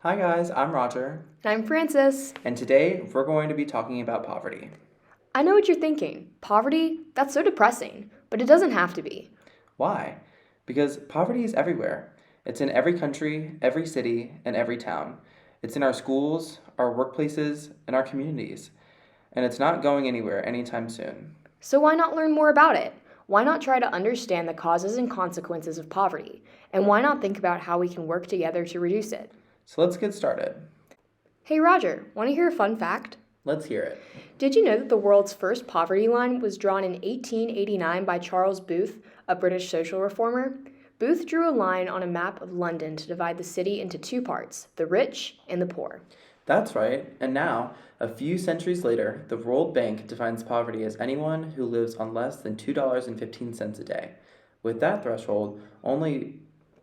Hi guys, I'm Roger, And I'm Francis. and today we're going to be talking about poverty. I know what you're thinking. Poverty? That's so depressing. But it doesn't have to be. Why? Because poverty is everywhere. It's in every country, every city, and every town. It's in our schools, our workplaces, and our communities. And it's not going anywhere anytime soon. So why not learn more about it? Why not try to understand the causes and consequences of poverty? And why not think about how we can work together to reduce it? So let's get started. Hey Roger, want to hear a fun fact? Let's hear it. Did you know that the world's first poverty line was drawn in 1889 by Charles Booth, a British social reformer? Booth drew a line on a map of London to divide the city into two parts, the rich and the poor. That's right, and now, a few centuries later, the World Bank defines poverty as anyone who lives on less than $2.15 a day. With that threshold, only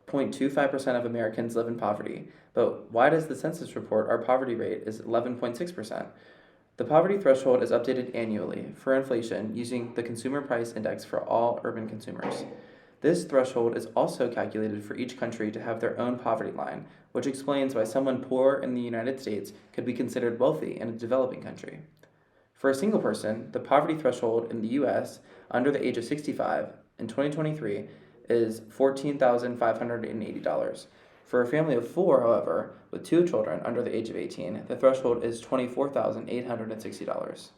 0.25% of Americans live in poverty, but why does the census report our poverty rate is 11.6%? The poverty threshold is updated annually for inflation using the Consumer Price Index for all urban consumers. This threshold is also calculated for each country to have their own poverty line, which explains why someone poor in the United States could be considered wealthy in a developing country. For a single person, the poverty threshold in the US under the age of 65 in 2023 is $14,580. For a family of four, however, with two children under the age of 18, the threshold is $24,860.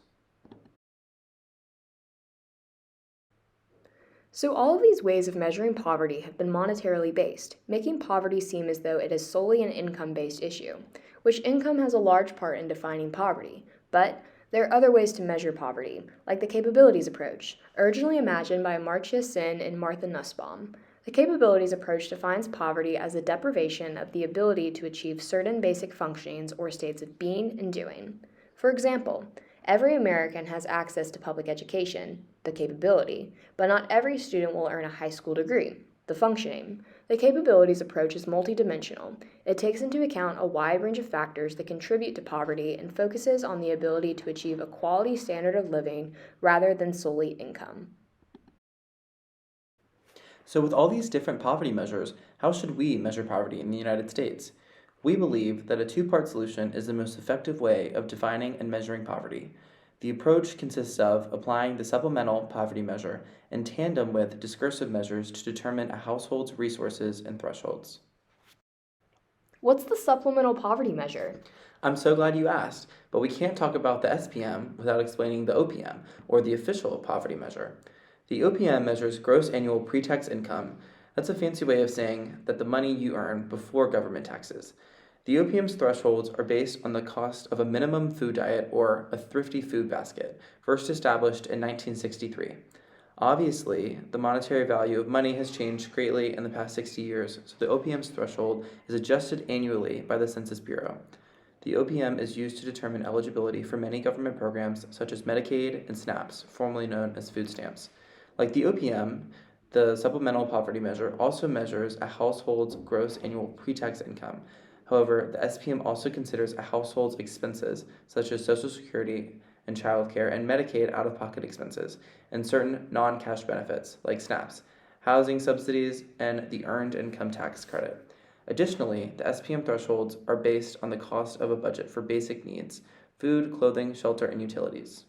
So all of these ways of measuring poverty have been monetarily based, making poverty seem as though it is solely an income-based issue, which income has a large part in defining poverty. But there are other ways to measure poverty, like the capabilities approach, originally imagined by Amartya Sen and Martha Nussbaum. The capabilities approach defines poverty as the deprivation of the ability to achieve certain basic functionings or states of being and doing. For example, every American has access to public education, the capability, but not every student will earn a high school degree, the functioning. The capabilities approach is multidimensional. It takes into account a wide range of factors that contribute to poverty and focuses on the ability to achieve a quality standard of living rather than solely income. So, with all these different poverty measures, how should we measure poverty in the United States? We believe that a two-part solution is the most effective way of defining and measuring poverty. The approach consists of applying the supplemental poverty measure in tandem with discursive measures to determine a household's resources and thresholds. What's the supplemental poverty measure? I'm so glad you asked, but we can't talk about the SPM without explaining the OPM, or the official poverty measure. The OPM measures gross annual pre-tax income. That's a fancy way of saying that the money you earn before government taxes. The OPM's thresholds are based on the cost of a minimum food diet or a thrifty food basket, first established in 1963. Obviously, the monetary value of money has changed greatly in the past 60 years, so the OPM's threshold is adjusted annually by the Census Bureau. The OPM is used to determine eligibility for many government programs such as Medicaid and SNAPs, formerly known as food stamps. Like the OPM, the supplemental poverty measure also measures a household's gross annual pre-tax income. However, the SPM also considers a household's expenses, such as Social Security and childcare and Medicaid out-of-pocket expenses, and certain non-cash benefits, like SNAPs, housing subsidies, and the Earned Income Tax Credit. Additionally, the SPM thresholds are based on the cost of a budget for basic needs, food, clothing, shelter, and utilities.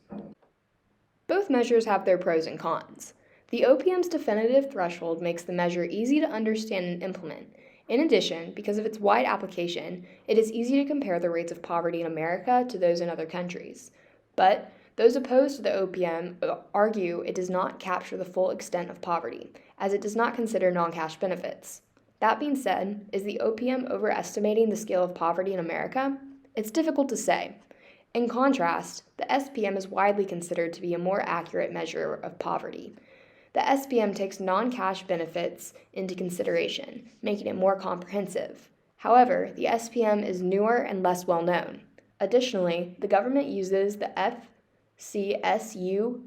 Both measures have their pros and cons. The OPM's definitive threshold makes the measure easy to understand and implement. In addition, because of its wide application, it is easy to compare the rates of poverty in America to those in other countries. But those opposed to the OPM argue it does not capture the full extent of poverty, as it does not consider non-cash benefits. That being said, is the OPM overestimating the scale of poverty in America? It's difficult to say. In contrast, the SPM is widely considered to be a more accurate measure of poverty. The SPM takes non-cash benefits into consideration, making it more comprehensive. However, the SPM is newer and less well known. Additionally, the government uses the FCSUTI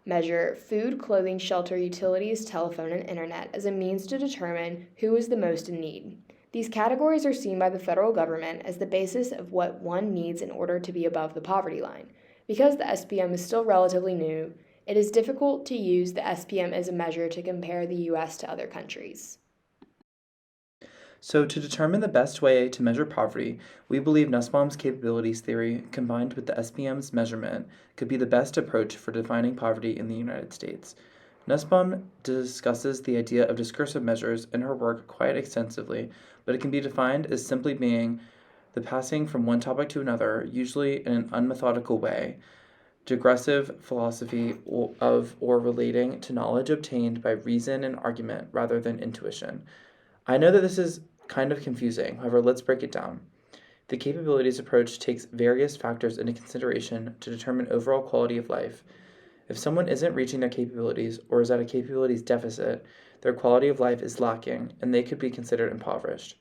measure food, clothing, shelter, utilities, telephone, and internet as a means to determine who is the most in need. These categories are seen by the federal government as the basis of what one needs in order to be above the poverty line. Because the SPM is still relatively new, it is difficult to use the SPM as a measure to compare the U.S. to other countries. So, to determine the best way to measure poverty, we believe Nussbaum's capabilities theory combined with the SPM's measurement could be the best approach for defining poverty in the United States. Nussbaum discusses the idea of discursive measures in her work quite extensively, but it can be defined as simply being the passing from one topic to another, usually in an unmethodical way, digressive philosophy of or relating to knowledge obtained by reason and argument rather than intuition. I know that this is kind of confusing, however, let's break it down. The capabilities approach takes various factors into consideration to determine overall quality of life. If someone isn't reaching their capabilities or is at a capabilities deficit, their quality of life is lacking and they could be considered impoverished.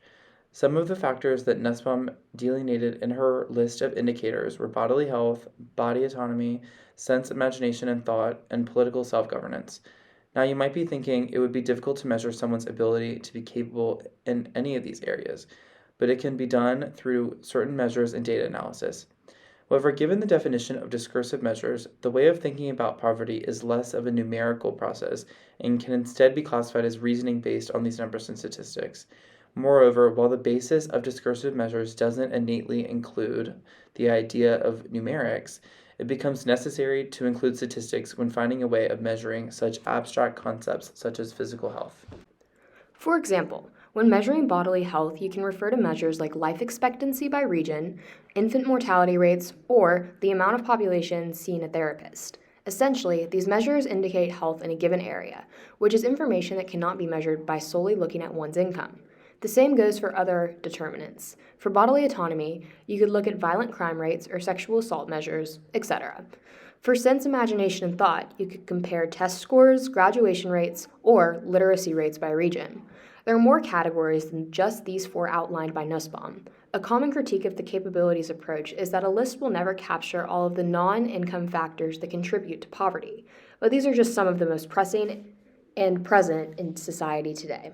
Some of the factors that Nussbaum delineated in her list of indicators were bodily health, body autonomy, sense, imagination, and thought, and political self-governance. Now, you might be thinking it would be difficult to measure someone's ability to be capable in any of these areas, but it can be done through certain measures and data analysis. However, given the definition of discursive measures, the way of thinking about poverty is less of a numerical process and can instead be classified as reasoning based on these numbers and statistics. Moreover, while the basis of discursive measures doesn't innately include the idea of numerics, it becomes necessary to include statistics when finding a way of measuring such abstract concepts such as physical health. For example, when measuring bodily health, you can refer to measures like life expectancy by region, infant mortality rates, or the amount of population seeing a therapist. Essentially, these measures indicate health in a given area, which is information that cannot be measured by solely looking at one's income. The same goes for other determinants. For bodily autonomy, you could look at violent crime rates or sexual assault measures, etc. For sense, imagination, and thought, you could compare test scores, graduation rates, or literacy rates by region. There are more categories than just these four outlined by Nussbaum. A common critique of the capabilities approach is that a list will never capture all of the non-income factors that contribute to poverty, but these are just some of the most pressing and present in society today.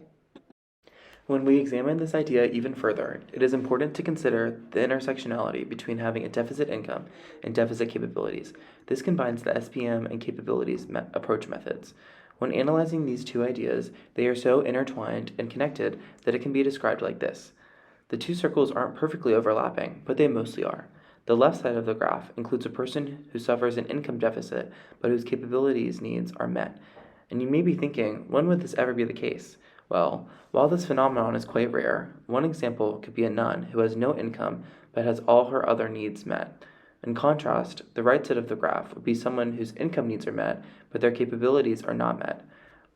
When we examine this idea even further, it is important to consider the intersectionality between having a deficit income and deficit capabilities. This combines the SPM and capabilities approach methods. When analyzing these two ideas, they are so intertwined and connected that it can be described like this. The two circles aren't perfectly overlapping, but they mostly are. The left side of the graph includes a person who suffers an income deficit, but whose capabilities needs are met. And you may be thinking, when would this ever be the case? Well, while this phenomenon is quite rare, one example could be a nun who has no income but has all her other needs met. In contrast, the right side of the graph would be someone whose income needs are met but their capabilities are not met.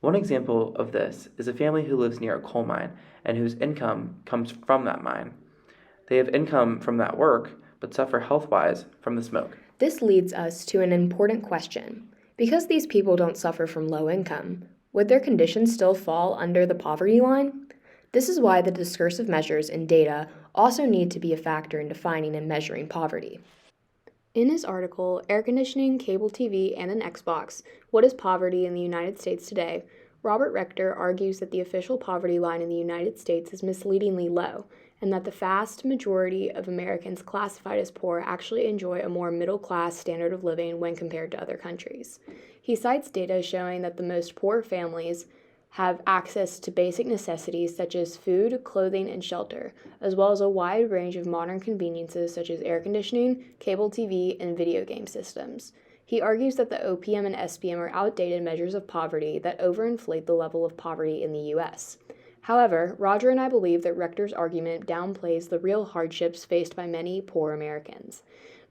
One example of this is a family who lives near a coal mine and whose income comes from that mine. They have income from that work but suffer health-wise from the smoke. This leads us to an important question. Because these people don't suffer from low income, would their conditions still fall under the poverty line? This is why the discursive measures and data also need to be a factor in defining and measuring poverty. In his article, Air Conditioning, Cable TV, and an Xbox, What is Poverty in the United States Today?, Robert Rector argues that the official poverty line in the United States is misleadingly low, and that the vast majority of Americans classified as poor actually enjoy a more middle-class standard of living when compared to other countries. He cites data showing that the most poor families have access to basic necessities such as food, clothing, and shelter, as well as a wide range of modern conveniences such as air conditioning, cable TV, and video game systems. He argues that the OPM and SPM are outdated measures of poverty that overinflate the level of poverty in the U.S. However, Roger and I believe that Rector's argument downplays the real hardships faced by many poor Americans.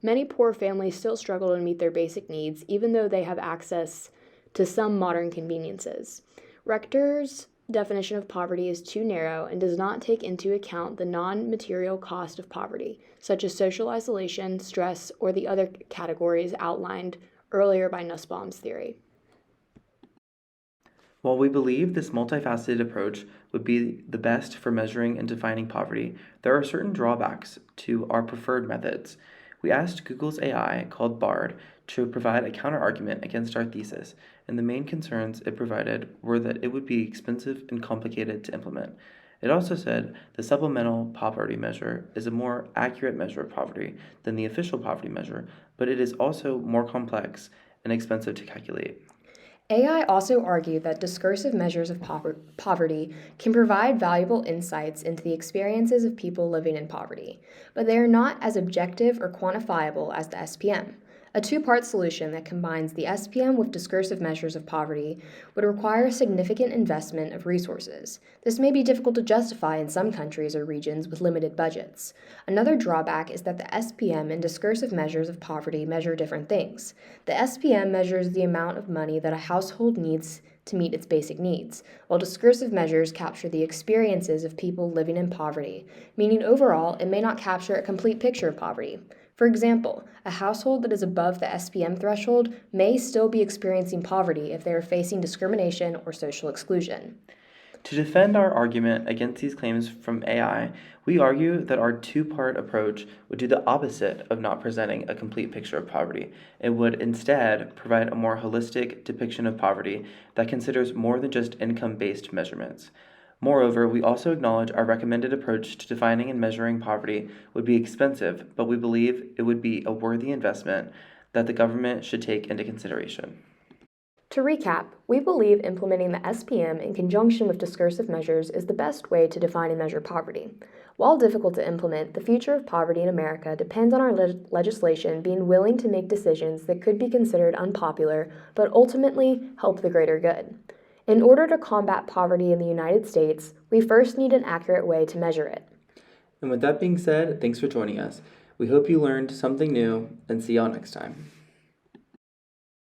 Many poor families still struggle to meet their basic needs, even though they have access to some modern conveniences. Rector's definition of poverty is too narrow and does not take into account the non-material cost of poverty, such as social isolation, stress, or the other categories outlined earlier by Nussbaum's theory. While we believe this multifaceted approach would be the best for measuring and defining poverty, there are certain drawbacks to our preferred methods. We asked Google's AI, called Bard, to provide a counterargument against our thesis, and the main concerns it provided were that it would be expensive and complicated to implement. It also said the supplemental poverty measure is a more accurate measure of poverty than the official poverty measure, but it is also more complex and expensive to calculate. AI also argued that discursive measures of poverty can provide valuable insights into the experiences of people living in poverty, but they are not as objective or quantifiable as the SPM. A two-part solution that combines the SPM with discursive measures of poverty would require significant investment of resources. This may be difficult to justify in some countries or regions with limited budgets. Another drawback is that the SPM and discursive measures of poverty measure different things. The SPM measures the amount of money that a household needs to meet its basic needs, while discursive measures capture the experiences of people living in poverty, meaning overall it may not capture a complete picture of poverty. For example, a household that is above the SPM threshold may still be experiencing poverty if they are facing discrimination or social exclusion. To defend our argument against these claims from AI, we argue that our two-part approach would do the opposite of not presenting a complete picture of poverty. It would instead provide a more holistic depiction of poverty that considers more than just income-based measurements. Moreover, we also acknowledge our recommended approach to defining and measuring poverty would be expensive, but we believe it would be a worthy investment that the government should take into consideration. To recap, we believe implementing the SPM in conjunction with discursive measures is the best way to define and measure poverty. While difficult to implement, the future of poverty in America depends on our legislation being willing to make decisions that could be considered unpopular, but ultimately help the greater good. In order to combat poverty in the United States, we first need an accurate way to measure it. And with that being said, thanks for joining us. We hope you learned something new, and see y'all next time.